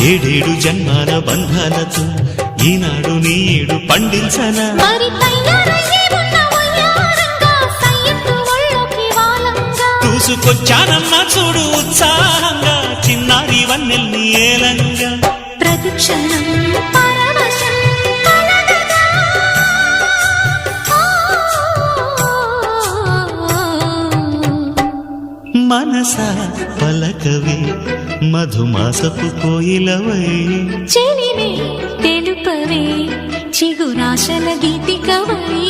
ఏడేడు జన్మాల బంధాలతో ఈనాడు నీడు పండించనా చూసుకొచ్చానమ్మా చూడు ఉత్సాహంగా చిన్నారి వన్నెల్ని ఏలంగా ప్రతిక్షణం మనసా పలకవే మధుమాసపు కోయిలవై చెలిమే తెలుపవే చిగురాశల గీతికవై